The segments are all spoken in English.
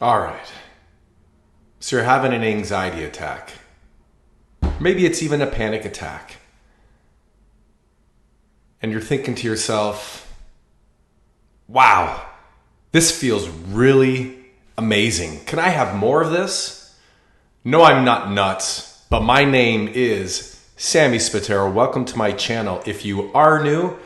All right. So you're having an anxiety attack. Maybe it's even a panic attack. And you're thinking to yourself, wow, this feels really amazing. Can I have more of this? No, I'm not nuts, but my name is Sammy Spataro. Welcome to my channel. If you are new,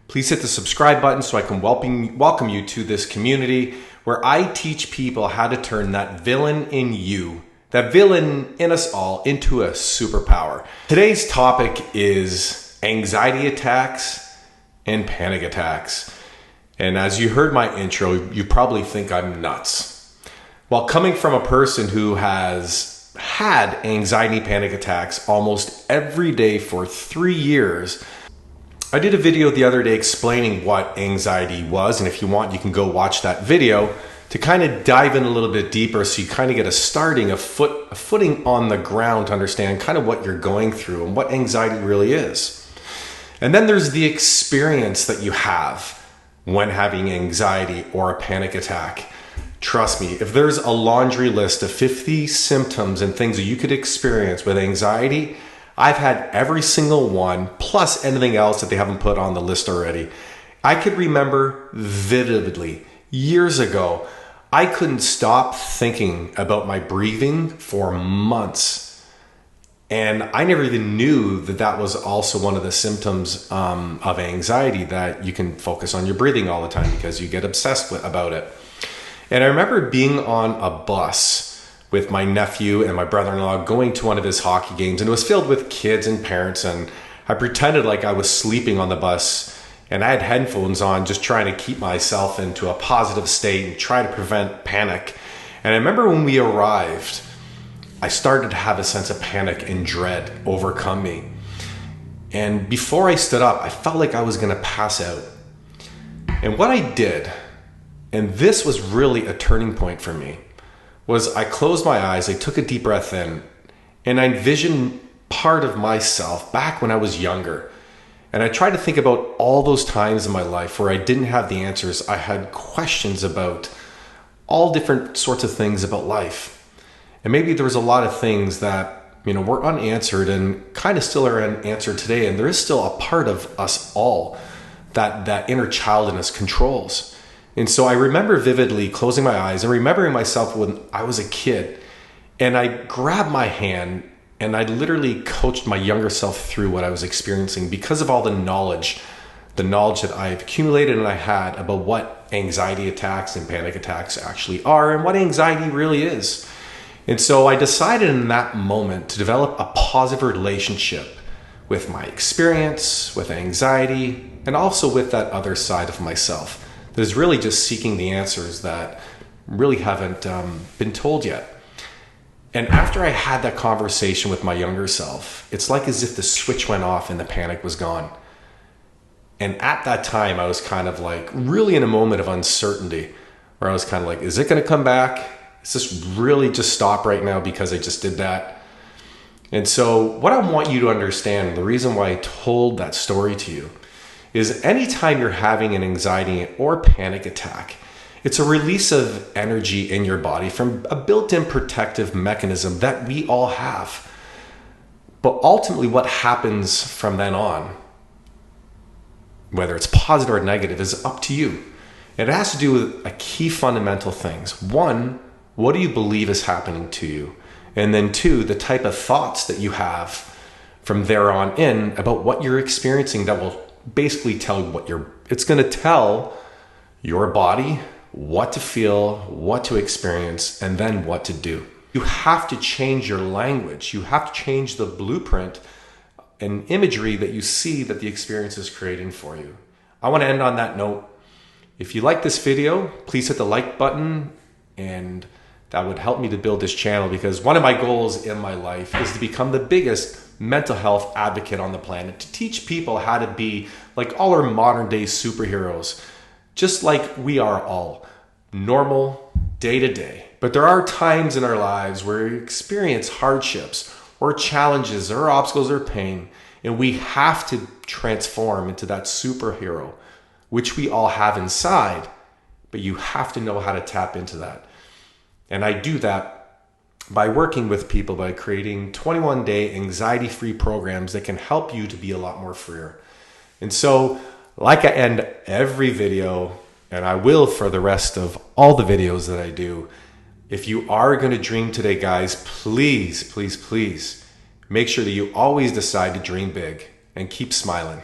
please hit the subscribe button so I can welcome you to this community where I teach people how to turn that villain in you, that villain in us all, into a superpower. Today's topic is anxiety attacks and panic attacks. And as you heard my intro, you probably think I'm nuts. Well, coming from a person who has had anxiety panic attacks almost every day for 3 years, I did a video the other day explaining what anxiety was, and if you want, you can go watch that video to kind of dive in a little bit deeper so you kind of get a footing on the ground to understand kind of what you're going through and what anxiety really is. And then there's the experience that you have when having anxiety or a panic attack. Trust me, if there's a laundry list of 50 symptoms and things that you could experience with anxiety, I've had every single one, plus anything else that they haven't put on the list already. I could remember vividly, years ago, I couldn't stop thinking about my breathing for months. And I never even knew that that was also one of the symptoms of anxiety, that you can focus on your breathing all the time because you get obsessed about it. And I remember being on a bus with my nephew and my brother-in-law going to one of his hockey games, and it was filled with kids and parents, and I pretended like I was sleeping on the bus, and I had headphones on just trying to keep myself into a positive state and try to prevent panic. And I remember when we arrived, I started to have a sense of panic and dread overcome me. And before I stood up, I felt like I was going to pass out. And what I did, and this was really a turning point for me, was I closed my eyes, I took a deep breath in, and I envisioned part of myself back when I was younger. And I tried to think about all those times in my life where I didn't have the answers. I had questions about all different sorts of things about life. And maybe there was a lot of things that, were unanswered and kind of still are unanswered today. And there is still a part of us all that inner child in us controls. And so I remember vividly closing my eyes and remembering myself when I was a kid, and I grabbed my hand and I literally coached my younger self through what I was experiencing because of all the knowledge that I've accumulated and I had about what anxiety attacks and panic attacks actually are and what anxiety really is. And so I decided in that moment to develop a positive relationship with my experience, with anxiety, and also with that other side of myself. That is really just seeking the answers that really haven't been told yet. And after I had that conversation with my younger self, it's like as if the switch went off and the panic was gone. And at that time, I was kind of like really in a moment of uncertainty where I was kind of like, is it going to come back? Is this really just stop right now because I just did that? And so what I want you to understand, the reason why I told that story to you, is anytime you're having an anxiety or panic attack, it's a release of energy in your body from a built-in protective mechanism that we all have. But ultimately what happens from then on, whether it's positive or negative, is up to you. It has to do with a key fundamental things. One, what do you believe is happening to you? And then two, the type of thoughts that you have from there on in about what you're experiencing that will basically tell it's going to tell your body what to feel, what to experience, and then what to do. You have to change your language. You have to change the blueprint and imagery that you see that the experience is creating for you. I want to end on that note. If you like this video, please hit the like button, and that would help me to build this channel, because one of my goals in my life is to become the biggest mental health advocate on the planet, to teach people how to be like all our modern day superheroes, just like we are all normal day to day. But there are times in our lives where we experience hardships or challenges or obstacles or pain, and we have to transform into that superhero, which we all have inside, but you have to know how to tap into that. And I do that by working with people, by creating 21-day anxiety-free programs that can help you to be a lot more freer. And so, like I end every video, and I will for the rest of all the videos that I do, if you are going to dream today, guys, please, please, please make sure that you always decide to dream big and keep smiling.